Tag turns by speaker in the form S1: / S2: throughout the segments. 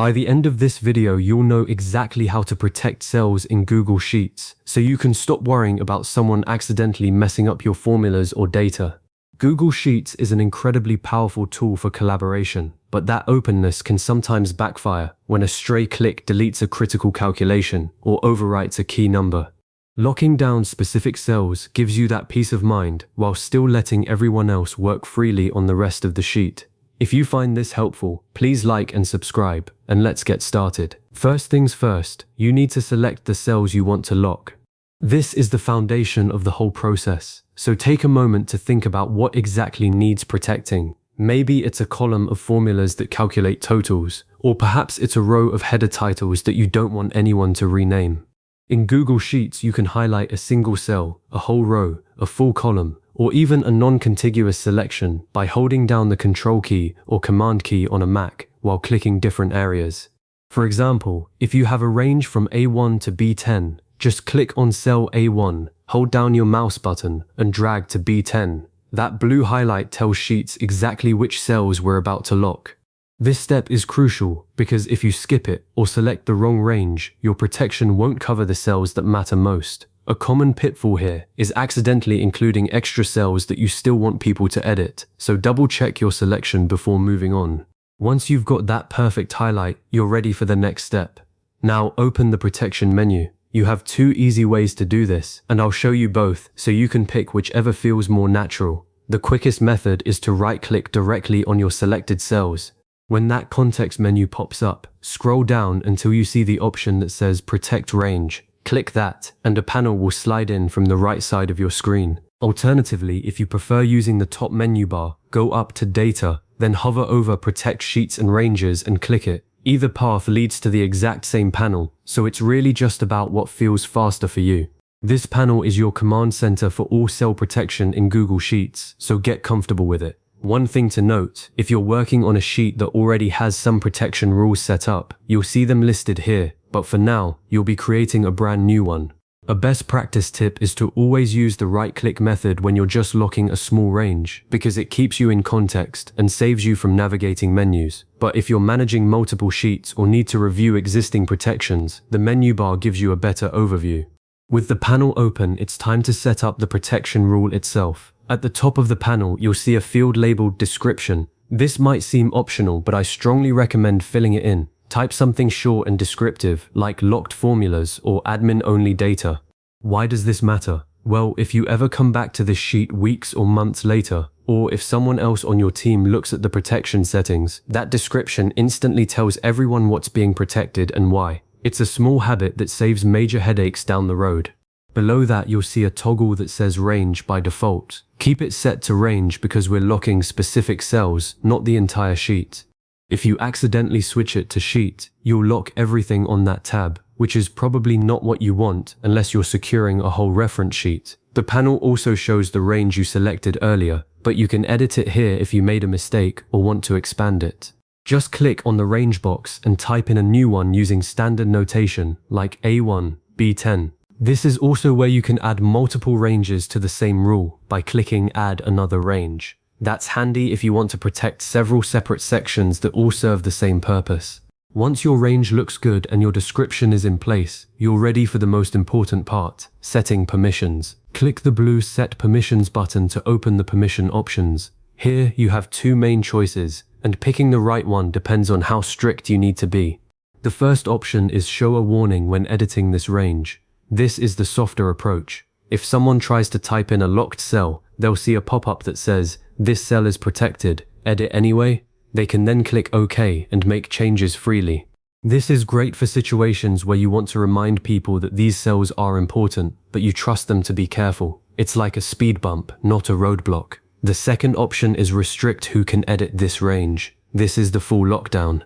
S1: By the end of this video, you'll know exactly how to protect cells in Google Sheets, so you can stop worrying about someone accidentally messing up your formulas or data. Google Sheets is an incredibly powerful tool for collaboration, but that openness can sometimes backfire when a stray click deletes a critical calculation or overwrites a key number. Locking down specific cells gives you that peace of mind while still letting everyone else work freely on the rest of the sheet. If you find this helpful, please like and subscribe, and let's get started. First things first, you need to select the cells you want to lock. This is the foundation of the whole process, so take a moment to think about what exactly needs protecting. Maybe it's a column of formulas that calculate totals, or perhaps it's a row of header titles that you don't want anyone to rename. In Google Sheets, you can highlight a single cell, a whole row, a full column, or even a non-contiguous selection by holding down the Control key or Command key on a Mac while clicking different areas. For example, if you have a range from A1 to B10, just click on cell A1, hold down your mouse button, and drag to B10. That blue highlight tells Sheets exactly which cells we're about to lock. This step is crucial because if you skip it or select the wrong range, your protection won't cover the cells that matter most. A common pitfall here is accidentally including extra cells that you still want people to edit, so double check your selection before moving on. Once you've got that perfect highlight, you're ready for the next step. Now open the protection menu. You have two easy ways to do this, and I'll show you both so you can pick whichever feels more natural. The quickest method is to right-click directly on your selected cells. When that context menu pops up, scroll down until you see the option that says Protect Range. Click that, and a panel will slide in from the right side of your screen. Alternatively, if you prefer using the top menu bar, go up to Data, then hover over Protect Sheets and Ranges and click it. Either path leads to the exact same panel, so it's really just about what feels faster for you. This panel is your command center for all cell protection in Google Sheets, so get comfortable with it. One thing to note, if you're working on a sheet that already has some protection rules set up, you'll see them listed here, but for now, you'll be creating a brand new one. A best practice tip is to always use the right-click method when you're just locking a small range, because it keeps you in context and saves you from navigating menus. But if you're managing multiple sheets or need to review existing protections, the menu bar gives you a better overview. With the panel open, it's time to set up the protection rule itself. At the top of the panel, you'll see a field labeled Description. This might seem optional, but I strongly recommend filling it in. Type something short and descriptive, like locked formulas or admin-only data. Why does this matter? Well, if you ever come back to this sheet weeks or months later, or if someone else on your team looks at the protection settings, that description instantly tells everyone what's being protected and why. It's a small habit that saves major headaches down the road. Below that, you'll see a toggle that says Range by default. Keep it set to Range because we're locking specific cells, not the entire sheet. If you accidentally switch it to Sheet, you'll lock everything on that tab, which is probably not what you want unless you're securing a whole reference sheet. The panel also shows the range you selected earlier, but you can edit it here if you made a mistake or want to expand it. Just click on the range box and type in a new one using standard notation like A1, B10. This is also where you can add multiple ranges to the same rule by clicking Add Another Range. That's handy if you want to protect several separate sections that all serve the same purpose. Once your range looks good and your description is in place, you're ready for the most important part, setting permissions. Click the blue Set Permissions button to open the permission options. Here you have two main choices, and picking the right one depends on how strict you need to be. The first option is Show a warning when editing this range. This is the softer approach. If someone tries to type in a locked cell, they'll see a pop-up that says, "This cell is protected, edit anyway." They can then click OK and make changes freely. This is great for situations where you want to remind people that these cells are important, but you trust them to be careful. It's like a speed bump, not a roadblock. The second option is Restrict who can edit this range. This is the full lockdown.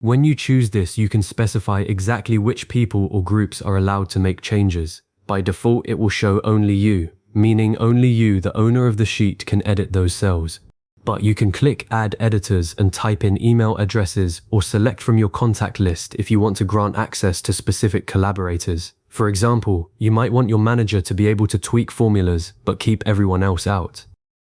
S1: When you choose this, you can specify exactly which people or groups are allowed to make changes. By default, it will show only you, meaning only you, the owner of the sheet, can edit those cells. But you can click Add Editors and type in email addresses or select from your contact list if you want to grant access to specific collaborators. For example, you might want your manager to be able to tweak formulas but keep everyone else out.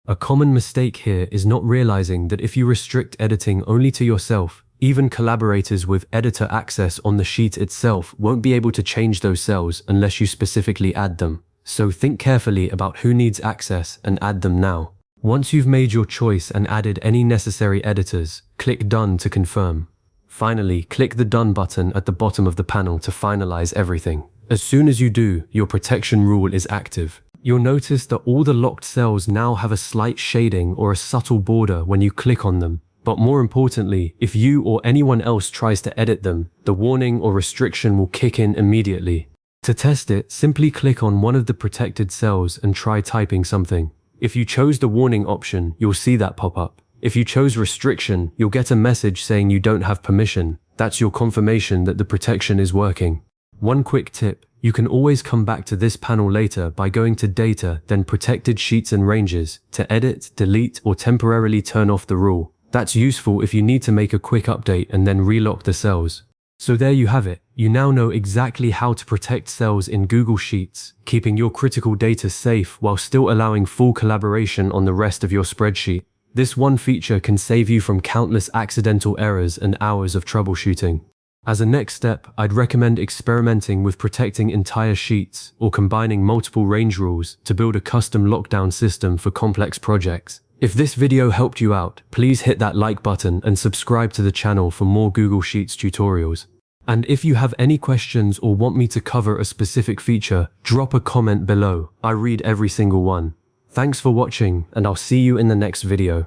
S1: A common mistake here is not realizing that if you restrict editing only to yourself, Even collaborators with editor access on the sheet itself won't be able to change those cells unless you specifically add them. So think carefully about who needs access and add them now. Once you've made your choice and added any necessary editors, click Done to confirm. Finally, click the Done button at the bottom of the panel to finalize everything. As soon as you do, your protection rule is active. You'll notice that all the locked cells now have a slight shading or a subtle border when you click on them. But more importantly, if you or anyone else tries to edit them, the warning or restriction will kick in immediately. To test it, simply click on one of the protected cells and try typing something. If you chose the warning option, you'll see that pop up. If you chose restriction, you'll get a message saying you don't have permission. That's your confirmation that the protection is working. One quick tip, you can always come back to this panel later by going to Data, then Protected Sheets and Ranges to edit, delete, or temporarily turn off the rule. That's useful if you need to make a quick update and then relock the cells. So there you have it. You now know exactly how to protect cells in Google Sheets, keeping your critical data safe while still allowing full collaboration on the rest of your spreadsheet. This one feature can save you from countless accidental errors and hours of troubleshooting. As a next step, I'd recommend experimenting with protecting entire sheets or combining multiple range rules to build a custom lockdown system for complex projects. If this video helped you out, please hit that like button and subscribe to the channel for more Google Sheets tutorials. And if you have any questions or want me to cover a specific feature, drop a comment below. I read every single one. Thanks for watching, and I'll see you in the next video.